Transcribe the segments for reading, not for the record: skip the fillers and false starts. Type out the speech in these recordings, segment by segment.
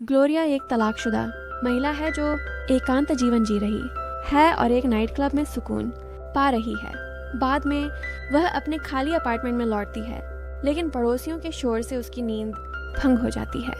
Gloria एक तलाकशुदा महिला है जो एकांत जीवन जी रही है और एक नाइट क्लब में सुकून पा रही है। बाद में वह अपने खाली अपार्टमेंट में लौटती है, लेकिन पड़ोसियों के शोर से उसकी नींद भंग हो जाती है।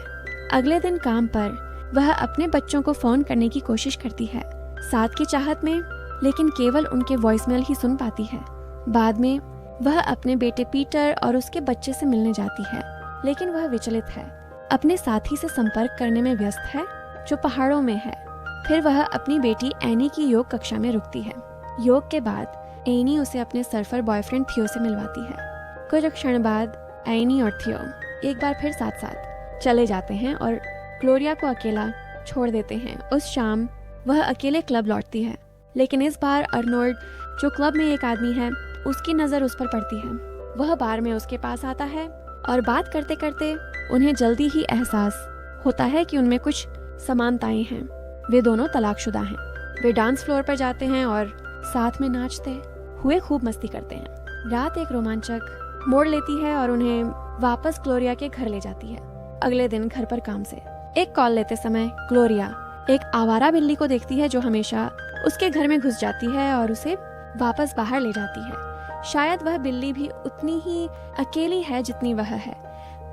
अगले दिन काम पर वह अपने बच्चों को फोन करने की कोशिश करती है, साथ की चाहत में, लेकिन केवल उनके वॉइसमेल ही सुन पाती है। बाद में वह अपने बेटे पीटर और उसके बच्चे से मिलने जाती है, लेकिन वह विचलित है, अपने साथी से संपर्क करने में व्यस्त है जो पहाड़ों में है। फिर वह अपनी बेटी एनी की योग कक्षा में रुकती है। योग के बाद एनी उसे अपने सर्फर बॉयफ्रेंड थियो से मिलवाती है। कुछ क्षण बाद एनी और थियो एक बार फिर साथ साथ चले जाते हैं और ग्लोरिया को अकेला छोड़ देते हैं। उस शाम वह अकेले क्लब लौटती है, लेकिन इस बार अर्नोल्ड, जो क्लब में एक आदमी है, उसकी नज़र उस पर पड़ती है। वह बार में उसके पास आता है और बात करते करते उन्हें जल्दी ही एहसास होता है कि उनमें कुछ समानताएं हैं। वे दोनों तलाकशुदा हैं। वे डांस फ्लोर पर जाते हैं और साथ में नाचते हुए खूब मस्ती करते हैं। रात एक रोमांचक मोड़ लेती है और उन्हें वापस ग्लोरिया के घर ले जाती है। अगले दिन घर पर काम से एक कॉल लेते समय ग्लोरिया एक आवारा बिल्ली को देखती है जो हमेशा उसके घर में घुस जाती है और उसे वापस बाहर ले जाती है। शायद वह बिल्ली भी उतनी ही अकेली है जितनी वह है।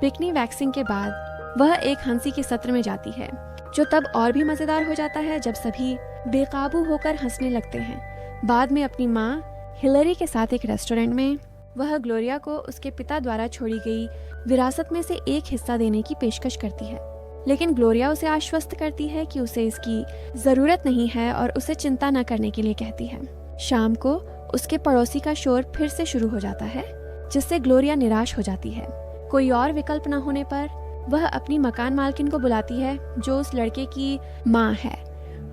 बिकनी वैक्सिंग के बाद वह एक हंसी के सत्र में जाती है, जो तब और भी मजेदार हो जाता है जब सभी बेकाबू होकर हंसने लगते हैं। बाद में अपनी माँ हिलरी के साथ एक रेस्टोरेंट में वह ग्लोरिया को उसके पिता द्वारा छोड़ी गई विरासत में से एक हिस्सा देने की पेशकश करती है, लेकिन ग्लोरिया उसे आश्वस्त करती है कि उसे इसकी जरूरत नहीं है और उसे चिंता न करने के लिए कहती है। शाम को उसके पड़ोसी का शोर फिर से शुरू हो जाता है, जिससे ग्लोरिया निराश हो जाती है। कोई और विकल्प न होने पर वह अपनी मकान मालकिन को बुलाती है, जो उस लड़के की माँ है।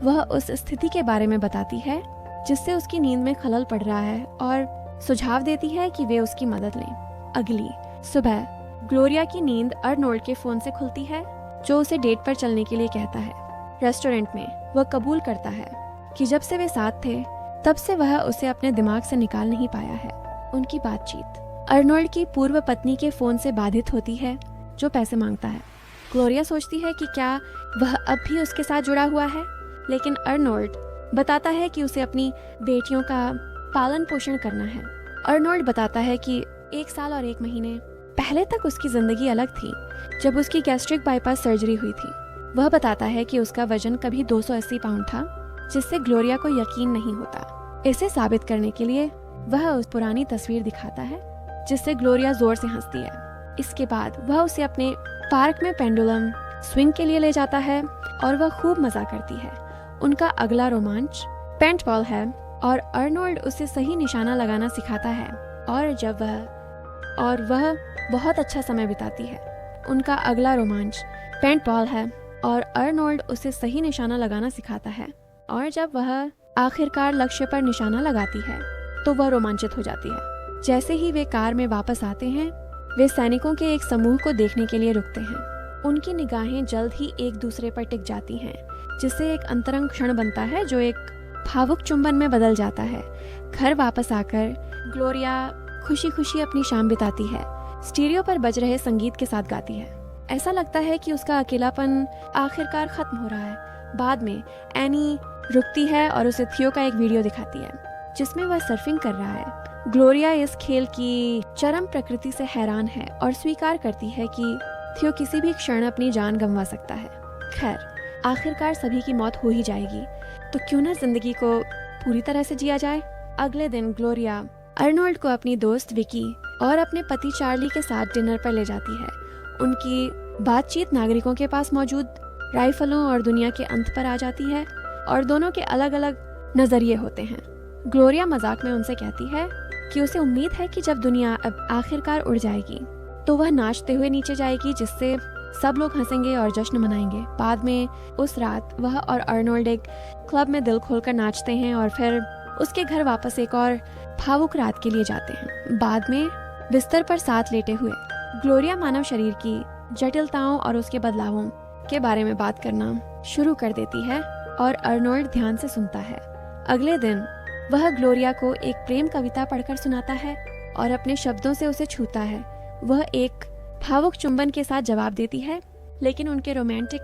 वह उस स्थिति के बारे में बताती है जिससे उसकी नींद में खलल पड़ रहा है और सुझाव देती है कि वे उसकी मदद लें। अगली सुबह ग्लोरिया की नींद अर्नोल्ड के फोन से खुलती है, जो उसे डेट पर चलने के लिए कहता है। रेस्टोरेंट में वह कबूल करता है कि जब से वे साथ थे तब से वह उसे अपने दिमाग से निकाल नहीं पाया है। उनकी बातचीत अर्नोल्ड की पूर्व पत्नी के फोन से बाधित होती है, जो पैसे मांगता है। ग्लोरिया सोचती है कि क्या वह अब भी उसके साथ जुड़ा हुआ है, लेकिन अर्नोल्ड बताता है कि उसे अपनी बेटियों का पालन पोषण करना है। अर्नोल्ड बताता है कि 1 साल और 1 महीने पहले तक उसकी जिंदगी अलग थी, जब उसकी गैस्ट्रिक बाईपास सर्जरी हुई थी। वह बताता है कि उसका वजन कभी 280 पाउंड था, जिससे ग्लोरिया को यकीन नहीं होता। इसे साबित करने के लिए वह उस पुरानी तस्वीर दिखाता है, जिससे ग्लोरिया जोर से हंसती है। इसके बाद वह उसे अपने पार्क में पेंडुलम स्विंग के लिए ले जाता है और वह खूब मजा करती है। उनका अगला रोमांच पेंटबॉल है और अर्नोल्ड उसे सही निशाना लगाना सिखाता है और वह बहुत अच्छा समय बिताती है। उनका अगला रोमांच पेंटबॉल है और अर्नोल्ड उसे सही निशाना लगाना सिखाता है, और जब वह आखिरकार लक्ष्य पर निशाना लगाती है तो वह रोमांचित हो जाती है। जैसे ही वे कार में वापस आते हैं, वे सैनिकों के एक समूह को देखने के लिए रुकते हैं। उनकी निगाहें जल्द ही एक दूसरे पर टिक जाती हैं, जिससे एक अंतरंग क्षण बनता है जो एक भावुक चुंबन में बदल जाता है। घर वापस आकर ग्लोरिया खुशी खुशी अपनी शाम बिताती है। स्टीरियो पर बज रहे संगीत के साथ गाती है। ऐसा लगता है कि उसका अकेलापन आखिरकार खत्म हो रहा है। बाद में एनी रुकती है और उसे थियो का एक वीडियो दिखाती है, जिसमें वह सर्फिंग कर रहा है। ग्लोरिया इस खेल की चरम प्रकृति से हैरान है और स्वीकार करती है कि थियो किसी भी क्षण अपनी जान गंवा सकता है। खैर, आखिरकार सभी की मौत हो ही जाएगी, तो क्यों ना जिंदगी को पूरी तरह से जिया जाए। अगले दिन ग्लोरिया अर्नोल्ड को अपनी दोस्त विकी और अपने पति चार्ली के साथ डिनर पर ले जाती है। उनकी बातचीत नागरिकों के पास मौजूद राइफलों और दुनिया के अंत पर आ जाती है, और दोनों के अलग अलग नजरिए होते हैं। ग्लोरिया मजाक में उनसे कहती है कि उसे उम्मीद है कि जब दुनिया अब आखिरकार उड़ जाएगी तो वह नाचते हुए नीचे जाएगी, जिससे सब लोग हंसेंगे और जश्न मनाएंगे। बाद में उस रात वह और अर्नोल्ड एक क्लब में दिल खोलकर नाचते हैं और फिर उसके घर वापस एक और भावुक रात के लिए जाते हैं। बाद में बिस्तर पर साथ लेटे हुए ग्लोरिया मानव शरीर की जटिलताओं और उसके बदलावों के बारे में बात करना शुरू कर देती है, और अर्नोल्ड ध्यान से सुनता है। अगले दिन वह ग्लोरिया को एक प्रेम कविता पढ़कर सुनाता है और अपने शब्दों से उसे छूता है। वह एक भावुक चुंबन के साथ जवाब देती है, लेकिन उनके रोमांटिक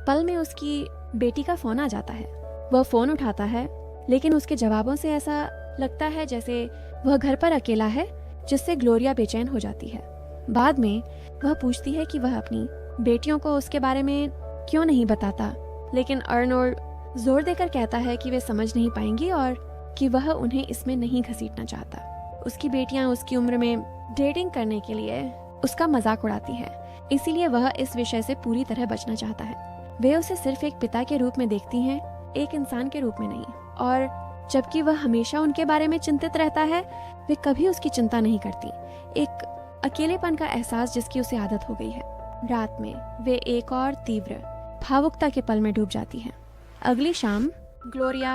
पल में उसकी बेटी का फोन आ जाता है। वह फोन उठाता है, लेकिन उसके जवाबों से ऐसा लगता है जैसे वह घर पर अकेला है, जिससे ग्लोरिया बेचैन हो जाती है। बाद में वह पूछती है कि वह अपनी बेटियों को उसके बारे में क्यों नहीं बताता, लेकिन अर्नोल्ड जोर देकर कहता है कि वे समझ नहीं पाएंगी और कि वह उन्हें इसमें नहीं घसीटना चाहता। उसकी बेटियां उसकी उम्र में डेटिंग करने के लिए उसका मजाक उड़ाती है, इसीलिए वह इस विषय से पूरी तरह बचना चाहता है। वे उसे सिर्फ एक पिता के रूप में देखती हैं, एक इंसान के रूप में नहीं, और जबकि वह हमेशा उनके बारे में चिंतित रहता है, वे कभी उसकी चिंता नहीं करती। एक अकेलेपन का एहसास जिसकी उसे आदत हो गई है। रात में वे एक और तीव्र भावुकता के पल में डूब जाती हैं। अगली शाम ग्लोरिया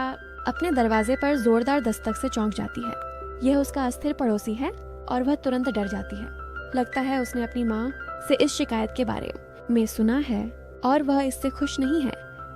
अपने दरवाजे पर जोरदार दस्तक से चौंक जाती है। यह उसका अस्थिर पड़ोसी है और वह तुरंत डर जाती है। लगता है उसने अपनी माँ से इस शिकायत के बारे में सुना है और वह इससे खुश नहीं है।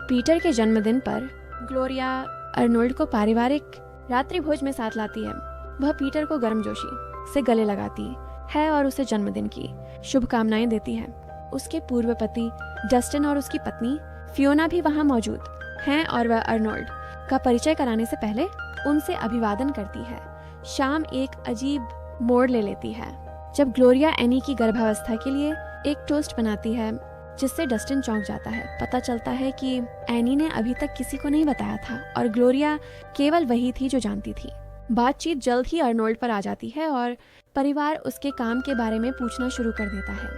पीटर के जन्मदिन पर ग्लोरिया अर्नोल्ड को पारिवारिक रात्रि भोज में साथ लाती है। वह पीटर को गर्मजोशी से गले लगाती है और उसे जन्मदिन की शुभकामनाएं देती है। उसके पूर्व पति डस्टिन और उसकी पत्नी फियोना भी वहां मौजूद हैं और वह अर्नोल्ड का परिचय कराने से पहले उनसे अभिवादन करती है। शाम एक अजीब मोड़ ले लेती है जब ग्लोरिया एनी की गर्भावस्था के लिए एक टोस्ट बनाती है, जिससे डस्टिन चौंक जाता है। पता चलता है कि एनी ने अभी तक किसी को नहीं बताया था और ग्लोरिया केवल वही थी जो जानती थी। बातचीत जल्द ही अर्नोल्ड पर आ जाती है और परिवार उसके काम के बारे में पूछना शुरू कर देता है।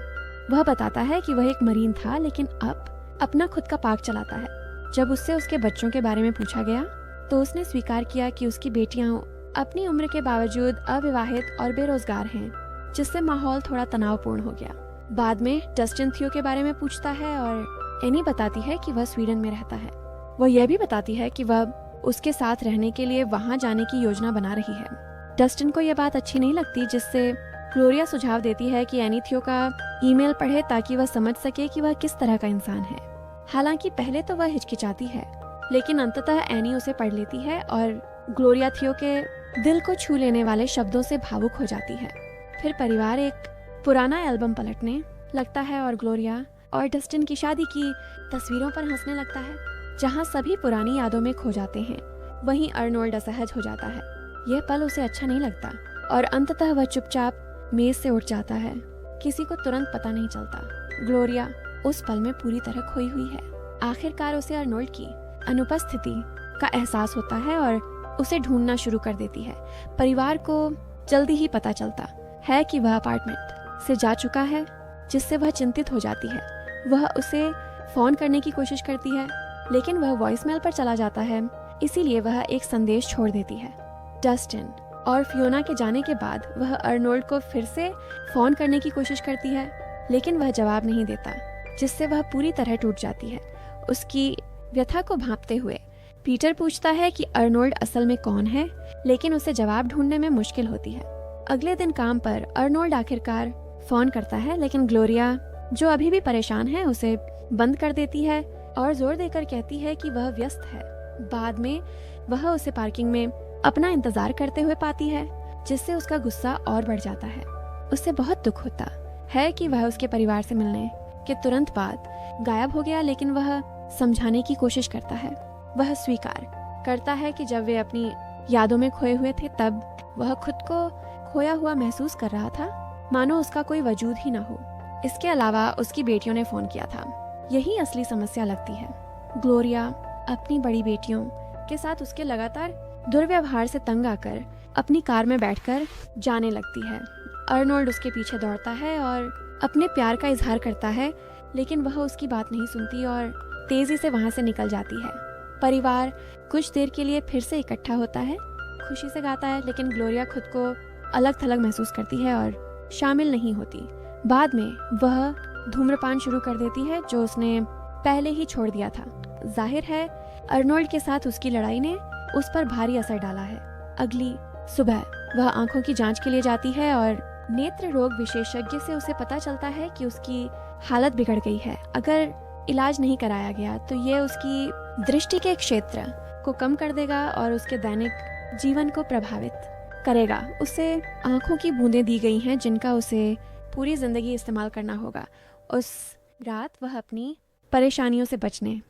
वह बताता है कि वह एक मरीन था, लेकिन अब अपना खुद का पार्क चलाता है। जब उससे उसके बच्चों के बारे में पूछा गया तो उसने स्वीकार किया कि उसकी बेटियां अपनी उम्र के बावजूद अविवाहित और बेरोजगार हैं, जिससे माहौल थोड़ा तनावपूर्ण हो गया। बाद में डस्टिन थियो के बारे में पूछता है और एनी बताती है कि वह स्वीडन में रहता है। वह यह भी बताती है कि वह उसके साथ रहने के लिए वहां जाने की योजना बना रही है। डस्टिन को यह बात अच्छी नहीं लगती, जिससे ग्लोरिया सुझाव देती है कि एनी थियो का ईमेल पढ़े ताकि वह समझ सके कि वह किस तरह का इंसान है। हालांकि पहले तो वह हिचकिचाती है, लेकिन अंततः एनी उसे पढ़ लेती है और ग्लोरिया थियो के दिल को छू लेने वाले शब्दों से भावुक हो जाती है। फिर परिवार एक पुराना एल्बम पलटने लगता है और ग्लोरिया और डस्टिन की शादी की तस्वीरों पर हंसने लगता है। जहां सभी पुरानी यादों में खो जाते हैं, वहीं अर्नोल्ड असहज हो जाता है। यह पल उसे अच्छा नहीं लगता और अंततः वह चुपचाप मेज से उठ जाता है। किसी को तुरंत पता नहीं चलता। ग्लोरिया उस पल में पूरी तरह खोई हुई है। आखिरकार उसे अर्नोल्ड की अनुपस्थिति का एहसास होता है और उसे ढूंढना शुरू कर देती है। परिवार को जल्दी ही पता चलता है कि वह अपार्टमेंट से जा चुका है, जिससे वह चिंतित हो जाती है। वह उसे फोन करने की कोशिश करती है, लेकिन वह वॉइसमेल पर चला जाता है, इसीलिए वह एक संदेश छोड़ देती है। डस्टिन और फियोना के जाने के बाद वह अर्नोल्ड को फिर से फोन करने की कोशिश करती है, लेकिन वह जवाब नहीं देता, जिससे वह पूरी तरह टूट जाती है। उसकी व्यथा को भांपते हुए पीटर पूछता है कि अर्नोल्ड असल में कौन है, लेकिन उसे जवाब ढूंढने में मुश्किल होती है। अगले दिन काम पर अर्नोल्ड आखिरकार फोन करता है, लेकिन ग्लोरिया जो अभी भी परेशान है उसे बंद कर देती है और जोर देकर कहती है कि वह व्यस्त है। बाद में वह उसे पार्किंग में अपना इंतजार करते हुए पाती है, जिससे उसका गुस्सा और बढ़ जाता है। उसे बहुत दुख होता है कि वह उसके परिवार से मिलने के तुरंत बाद गायब हो गया, लेकिन वह समझाने की कोशिश करता है। वह स्वीकार करता है कि जब वे अपनी यादों में खोए हुए थे, तब वह खुद को खोया हुआ महसूस कर रहा था, मानो उसका कोई वजूद ही न हो। इसके अलावा उसकी बेटियों ने फोन किया था। यही असली समस्या लगती है। ग्लोरिया अपनी बड़ी बेटियों के साथ उसके लगातार दुर्व्यवहार से तंग आकर अपनी कार में बैठकर जाने लगती है। अर्नोल्ड उसके पीछे दौड़ता है और अपने प्यार का इजहार करता है, लेकिन वह उसकी बात नहीं सुनती और तेजी से वहां से निकल जाती है। परिवार कुछ देर के लिए फिर से इकट्ठा होता है, खुशी से गाता है, लेकिन ग्लोरिया खुद को अलग थलग महसूस करती है और शामिल नहीं होती। बाद में वह धूम्रपान शुरू कर देती है, जो उसने पहले ही छोड़ दिया था। जाहिर है अर्नोल्ड के साथ उसकी लड़ाई ने उस पर भारी असर डाला है। अगली सुबह वह आंखों की जांच के लिए जाती है और नेत्र रोग विशेषज्ञ से उसे पता चलता है कि उसकी हालत बिगड़ गई है। अगर इलाज नहीं कराया गया तो ये उसकी दृष्टि के क्षेत्र को कम कर देगा और उसके दैनिक जीवन को प्रभावित करेगा। उसे आंखों की बूंदें दी गई हैं, जिनका उसे पूरी जिंदगी इस्तेमाल करना होगा। उस रात वह अपनी परेशानियों से बचने।